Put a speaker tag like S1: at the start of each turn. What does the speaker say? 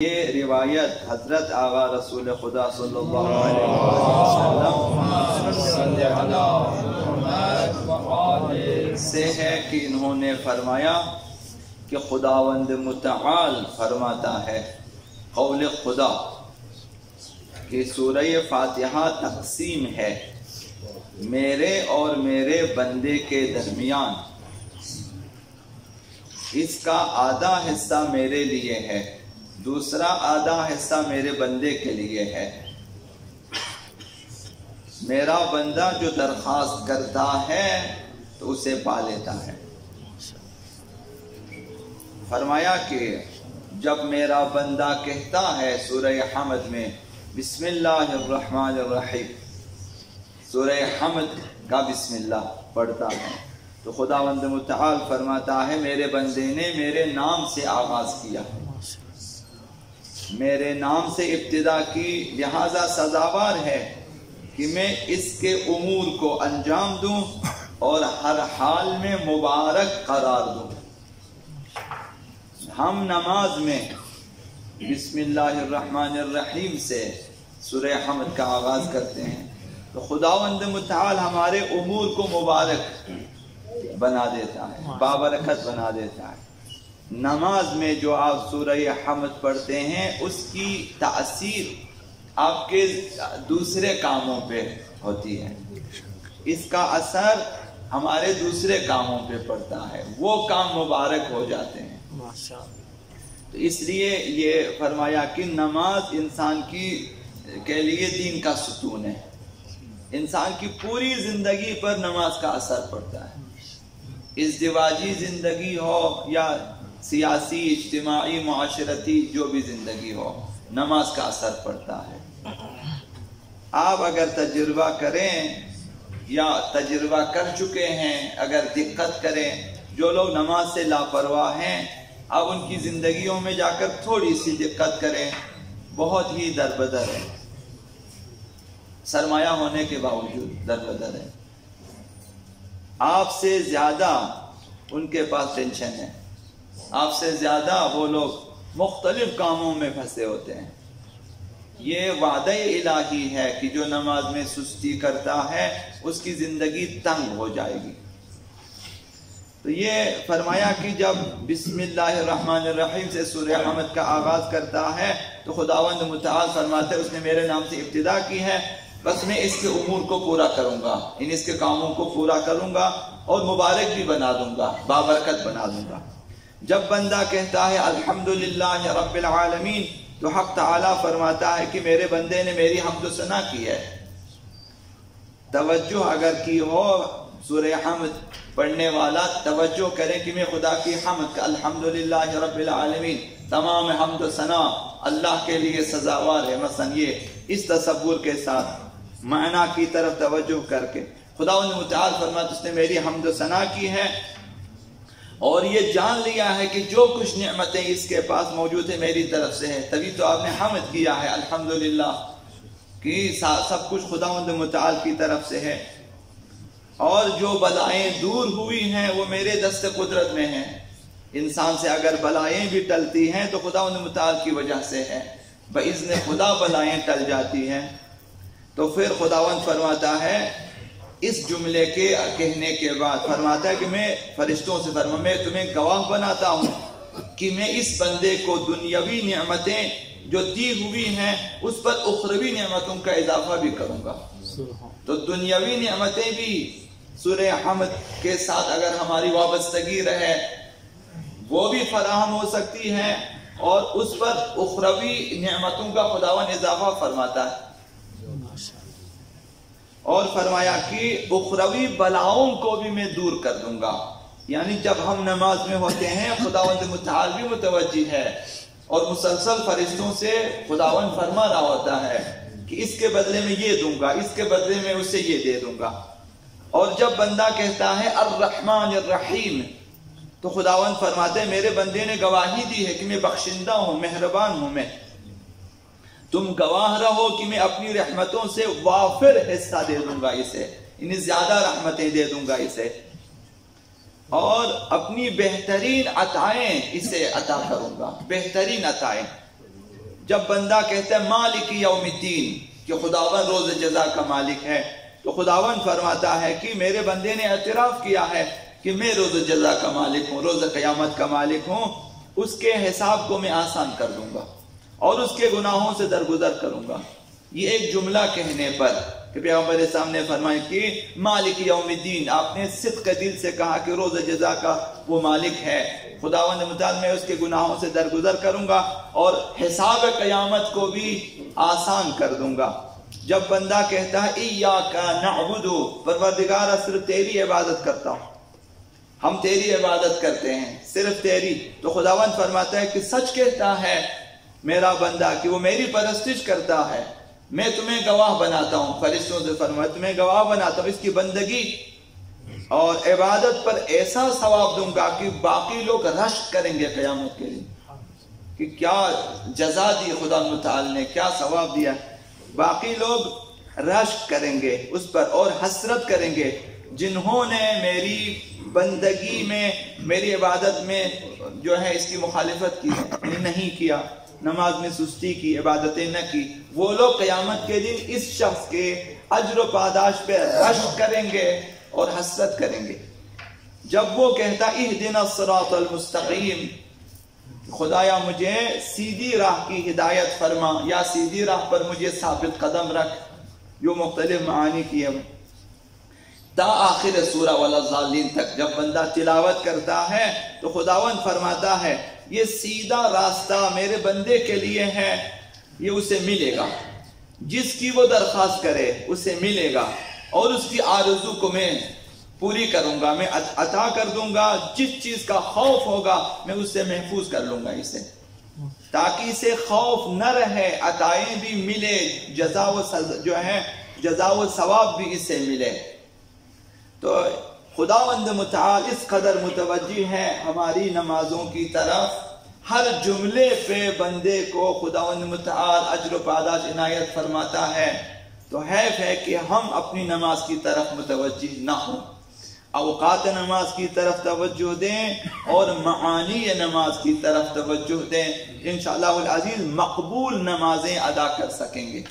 S1: یہ روایت حضرت آغا رسول خدا صلی اللہ علیہ وسلم سے ہے کہ انہوں نے فرمایا کہ خداوند متعال فرماتا ہے قول خدا کہ سورہ فاتحہ تقسیم ہے میرے اور میرے بندے کے درمیان، اس کا آدھا حصہ میرے لیے ہے، دوسرا آدھا حصہ میرے بندے کے لیے ہے۔ میرا بندہ جو درخواست کرتا ہے تو اسے پا لیتا ہے۔ فرمایا کہ جب میرا بندہ کہتا ہے سورہ حمد میں بسم اللہ الرحمن الرحیم، سورہ حمد کا بسم اللہ پڑھتا ہے تو خداوند متعال فرماتا ہے میرے بندے نے میرے نام سے آغاز کیا، میرے نام سے ابتدا کی، لہذا سزاوار ہے کہ میں اس کے امور کو انجام دوں اور ہر حال میں مبارک قرار دوں۔ ہم نماز میں بسم اللہ الرحمن الرحیم سے سورہ حمد کا آغاز کرتے ہیں تو خداوند متعال ہمارے امور کو مبارک بنا دیتا ہے، بابرکت بنا دیتا ہے۔ نماز میں جو آپ سورہ حمد پڑھتے ہیں اس کی تاثیر آپ کے دوسرے کاموں پہ ہوتی ہے، اس کا اثر ہمارے دوسرے کاموں پہ پڑتا ہے، وہ کام مبارک ہو جاتے ہیں۔ تو اس لیے یہ فرمایا کہ نماز انسان کے لیے دین کا ستون ہے، انسان کی پوری زندگی پر نماز کا اثر پڑتا ہے، ازدواجی زندگی ہو یا سیاسی، اجتماعی، معاشرتی جو بھی زندگی ہو، نماز کا اثر پڑتا ہے۔ آپ اگر تجربہ کریں یا تجربہ کر چکے ہیں، اگر دقت کریں، جو لوگ نماز سے لاپرواہ ہیں اب ان کی زندگیوں میں جا کر تھوڑی سی دقت کریں، بہت ہی دربدر ہے، سرمایہ ہونے کے باوجود دربدر ہے۔ آپ سے زیادہ ان کے پاس ٹینشن ہے، آپ سے زیادہ وہ لوگ مختلف کاموں میں پھنسے ہوتے ہیں۔ یہ وعدہ الہی ہے کہ جو نماز میں سستی کرتا ہے اس کی زندگی تنگ ہو جائے گی۔ تو یہ فرمایا کہ جب بسم اللہ الرحمن الرحیم سے سورہ حمد کا آغاز کرتا ہے تو خداوند متعال فرماتے ہیں اس نے میرے نام سے ابتدا کی ہے، بس میں اس کے امور کو پورا کروں گا، اس کے کاموں کو پورا کروں گا اور مبارک بھی بنا دوں گا، بابرکت بنا دوں گا۔ جب بندہ کہتا ہے الحمدللہ رب العالمین تو حق تعالی فرماتا ہے کہ میرے بندے نے میری حمد و ثنا کی ہے۔ توجہ اگر کی ہو سورہ حمد پڑھنے والا توجہ کریں کہ میں خدا کی حمد کا الحمدللہ رب العالمین، تمام حمد و ثنا اللہ کے لیے سزاوار ہے، مثلا یہ اس تصور کے ساتھ معنی کی طرف توجہ کر کے خداوند متعال فرماتا اس نے میری حمد و ثنا کی ہے اور یہ جان لیا ہے کہ جو کچھ نعمتیں اس کے پاس موجود ہیں میری طرف سے ہے، تبھی تو آپ نے حمد کیا ہے الحمدللہ کہ سب کچھ خداوند متعال کی طرف سے ہے، اور جو بلائیں دور ہوئی ہیں وہ میرے دست قدرت میں ہیں۔ انسان سے اگر بلائیں بھی ٹلتی ہیں تو خداوند متعال کی وجہ سے ہے، بإذن خدا بلائیں ٹل جاتی ہیں۔ تو پھر خداوند فرماتا ہے اس جملے کے کہنے کے بعد فرماتا ہے کہ میں فرشتوں سے فرماتا میں تمہیں گواہ بناتا ہوں کہ میں اس بندے کو دنیاوی نعمتیں جو دی ہوئی ہیں اس پر اخروی نعمتوں کا اضافہ بھی کروں گا۔ تو دنیاوی نعمتیں بھی سورہ حمد کے ساتھ اگر ہماری وابستگی رہے وہ بھی فراہم ہو سکتی ہیں اور اس پر اخروی نعمتوں کا خداوند اضافہ فرماتا ہے، اور فرمایا کہ اخروی بلاؤں کو بھی میں دور کر دوں گا۔ یعنی جب ہم نماز میں ہوتے ہیں خداوند متعال بھی متوجہ ہے اور مسلسل فرشتوں سے خداوند فرما رہا ہوتا ہے کہ اس کے بدلے میں یہ دوں گا، اس کے بدلے میں اسے یہ دے دوں گا۔ اور جب بندہ کہتا ہے الرحمن الرحیم تو خداوند فرماتے ہیں میرے بندے نے گواہی دی ہے کہ میں بخشندہ ہوں، مہربان ہوں، میں تم گواہ رہو کہ میں اپنی رحمتوں سے وافر حصہ دے دوں گا اسے، انہیں زیادہ رحمتیں دے دوں گا اسے، اور اپنی بہترین عطائیں اسے عطا کروں گا، بہترین عطائیں۔ جب بندہ کہتا ہے مالک یوم الدین کہ خداوند روز جزا کا مالک ہے، تو خداوند فرماتا ہے کہ میرے بندے نے اعتراف کیا ہے کہ میں روز جزا کا مالک ہوں، روز قیامت کا مالک ہوں، اس کے حساب کو میں آسان کر دوں گا اور اس کے گناہوں سے درگزر کروں گا۔ یہ ایک جملہ کہنے پر کہ پیغمبر اسلام نے فرمایا کہ مالک یوم الدین، آپ نے صدق دل سے کہا کہ روز جزا کا وہ مالک ہے، خداوند متعال میں اس کے گناہوں سے درگزر کروں گا اور حساب قیامت کو بھی آسان کر دوں گا۔ جب بندہ کہتا ہے ایاک نعبد، پروردگار صرف تیری عبادت کرتا ہوں، ہم تیری عبادت کرتے ہیں صرف تیری، تو خداوند فرماتا ہے کہ سچ کہتا ہے میرا بندہ کہ وہ میری پرستش کرتا ہے، میں تمہیں گواہ بناتا ہوں، فرشتوں سے فرمایا تمہیں گواہ بناتا ہوں اس کی بندگی اور عبادت پر ایسا ثواب دوں گا کہ باقی لوگ رشک کریں گے قیامت کے لیے کہ کیا جزا دی خدا متعال نے، کیا ثواب دیا، باقی لوگ رشک کریں گے اس پر اور حسرت کریں گے جنہوں نے میری بندگی میں، میری عبادت میں جو ہے اس کی مخالفت کی ہے، نہیں کیا، نماز میں سستی کی، عبادتیں نہ کی، وہ لوگ قیامت کے دن اس شخص کے اجر و پاداش پہ رشک کریں گے اور حسرت کریں گے۔ جب وہ کہتا اہدنا الصراط المستقیم، خدایا مجھے سیدھی راہ کی ہدایت فرما یا سیدھی راہ پر مجھے ثابت قدم رکھ، جو مختلف معانی کی ہے تا آخر سورہ والضالین تک جب بندہ تلاوت کرتا ہے تو خداوند فرماتا ہے یہ سیدھا راستہ میرے بندے کے لیے ہے، یہ اسے ملے گا، جس کی وہ درخواست کرے اسے ملے گا اور اس کی آرزو کو میں پوری کروں گا، میں عطا کر دوں گا، جس چیز کا خوف ہوگا میں اس سے محفوظ کر لوں گا اسے، تاکہ اسے خوف نہ رہے، عطائیں بھی ملے، جزا و ثواب بھی اسے ملے۔ تو خداوند متعال اس قدر متوجہ ہے ہماری نمازوں کی طرف، ہر جملے پہ بندے کو خداوند متعال اجر و پاداش عنایت فرماتا ہے، تو حیف ہے کہ ہم اپنی نماز کی طرف متوجہ نہ ہوں، اوقات نماز کی طرف توجہ دیں اور معانی نماز کی طرف توجہ دیں، انشاءاللہ العزیز مقبول نمازیں ادا کر سکیں گے۔